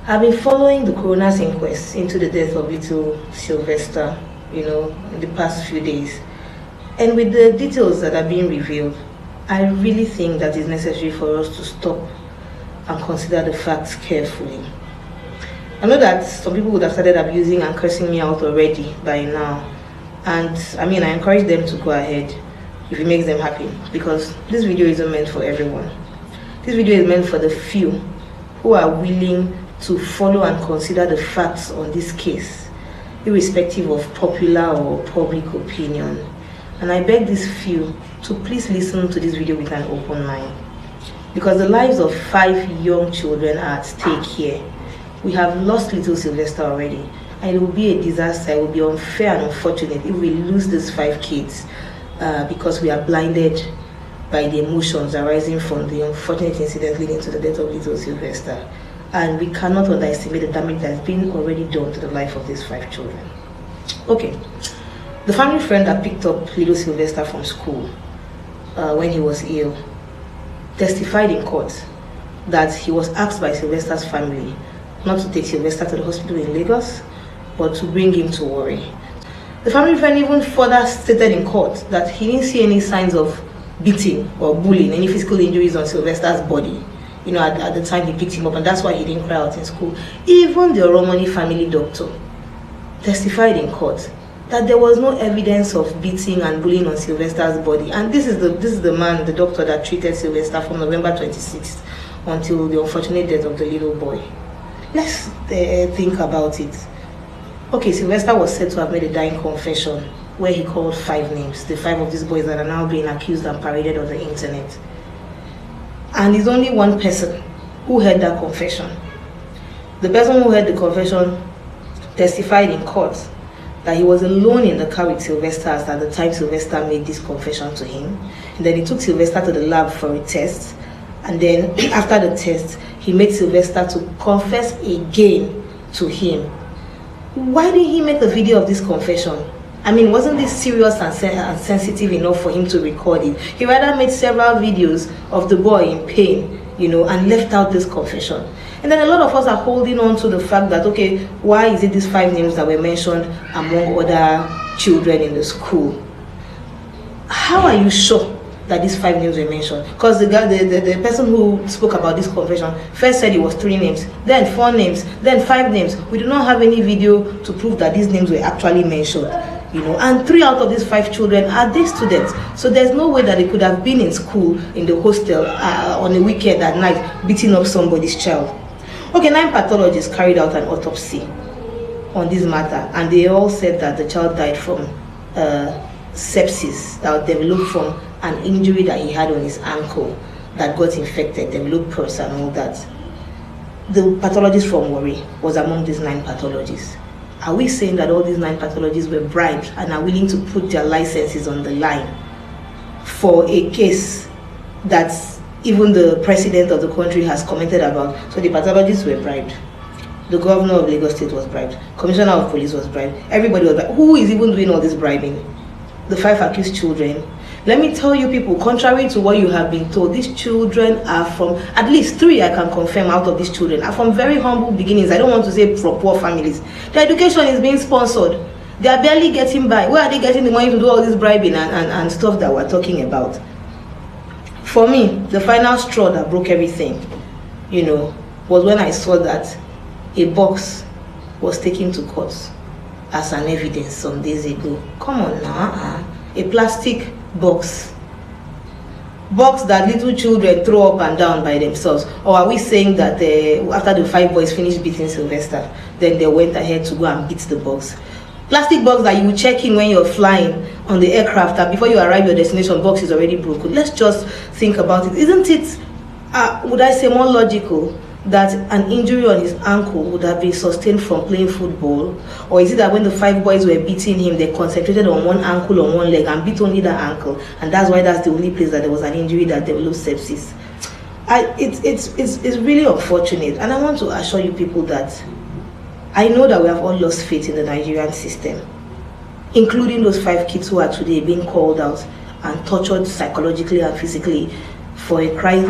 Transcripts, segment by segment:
I've been following the coroner's inquest into the death of little Sylvester, in the past few days. And with the details that are being revealed, I really think that it's necessary for us to stop and consider the facts carefully. I know that some people would have started abusing and cursing me out already by now. And I encourage them to go ahead if it makes them happy, because this video isn't meant for everyone. This video is meant for the few who are willing to follow and consider the facts on this case, irrespective of popular or public opinion. And I beg these few to please listen to this video with an open mind, because the lives of 5 young children are at stake here. We have lost little Sylvester already, and it will be a disaster. It will be unfair and unfortunate if we lose these 5 kids because we are blinded by the emotions arising from the unfortunate incident leading to the death of little Sylvester. And we cannot underestimate the damage that has been already done to the life of these 5 children. Okay, the family friend that picked up little Sylvester from school when he was ill testified in court that he was asked by Sylvester's family not to take Sylvester to the hospital in Lagos, but to bring him to Warri. The family friend even further stated in court that he didn't see any signs of beating or bullying, any physical injuries on Sylvester's body, at the time he picked him up, and that's why he didn't cry out in school. Even the Oromoni family doctor testified in court that there was no evidence of beating and bullying on Sylvester's body. And this is the man, the doctor, that treated Sylvester from November 26th until the unfortunate death of the little boy. Let's think about it. Okay, Sylvester was said to have made a dying confession where he called 5 names, the 5 of these boys that are now being accused and paraded on the internet. And there's only one person who heard that confession. The person who heard the confession testified in court that he was alone in the car with Sylvester at the time Sylvester made this confession to him. And then he took Sylvester to the lab for a test. And then after the test, he made Sylvester to confess again to him. Why did he make a video of this confession? Wasn't this serious and sensitive enough for him to record it? He rather made several videos of the boy in pain, and left out this confession. And then a lot of us are holding on to the fact that, okay, why is it these 5 names that were mentioned among other children in the school? How are you sure that these 5 names were mentioned? Because the person who spoke about this confession first said it was 3 names, then 4 names, then 5 names. We do not have any video to prove that these names were actually mentioned. And 3 out of these 5 children are day students. So there's no way that they could have been in school, in the hostel, on a weekend at night, beating up somebody's child. Okay, 9 pathologists carried out an autopsy on this matter, and they all said that the child died from sepsis that developed from an injury that he had on his ankle that got infected, developed pus and all that. The pathologist from Warri was among these 9 pathologists. Are we saying that all these 9 pathologists were bribed and are willing to put their licenses on the line for a case that even the president of the country has commented about? So the pathologists were bribed. The governor of Lagos State was bribed. Commissioner of Police was bribed. Everybody was bribed. Who is even doing all this bribing? The 5 accused children. Let me tell you people, contrary to what you have been told, these children are from, at least 3 I can confirm out of these children, are from very humble beginnings. I don't want to say from poor families. Their education is being sponsored. They are barely getting by. Where are they getting the money to do all this bribing and stuff that we're talking about? For me, the final straw that broke everything, was when I saw that a box was taken to court as an evidence some days ago. Come on now, a plastic box that little children throw up and down by themselves. Or are we saying that after the 5 boys finished beating Sylvester, then they went ahead to go and beat the box? Plastic box that you will check in when you're flying on the aircraft, and before you arrive your destination, box is already broken. Let's just think about it. Isn't it, would I say, more logical that an injury on his ankle would have been sustained from playing football? Or is it that when the 5 boys were beating him, they concentrated on one ankle, on one leg, and beat only that ankle, and that's why that's the only place that there was an injury that developed sepsis? It's really unfortunate, and I want to assure you people that I know that we have all lost faith in the Nigerian system, including those 5 kids who are today being called out and tortured psychologically and physically for a crime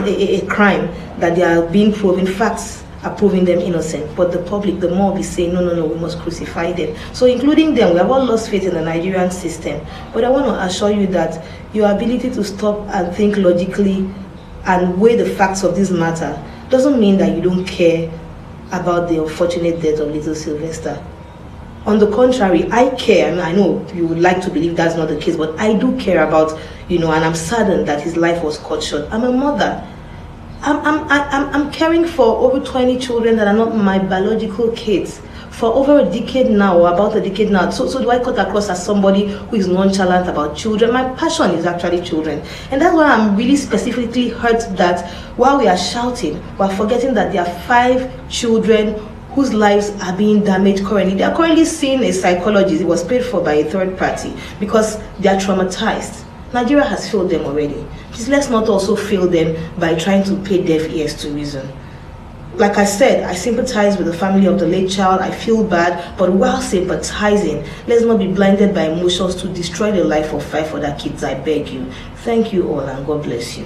that they are being proven facts approving them innocent, but the public, the mob, is saying no, no, no, we must crucify them. So including them, we have all lost faith in the Nigerian system. But I want to assure you that your ability to stop and think logically and weigh the facts of this matter doesn't mean that you don't care about the unfortunate death of little Sylvester. On the contrary, I care. I know you would like to believe that's not the case, but I do care about, and I'm saddened that his life was cut short. I'm a mother. I'm caring for over 20 children that are not my biological kids for over a decade now, or about a decade now. So do I cut across as somebody who is nonchalant about children? My passion is actually children. And that's why I'm really specifically hurt that while we are shouting, we're forgetting that there are 5 children whose lives are being damaged currently. They are currently seeing a psychologist. It was paid for by a third party because they are traumatized. Nigeria has failed them already. Please, let's not also fail them by trying to pay deaf ears to reason. Like I said, I sympathize with the family of the late child. I feel bad, but while sympathizing, let's not be blinded by emotions to destroy the life of 5 other kids, I beg you. Thank you all, and God bless you.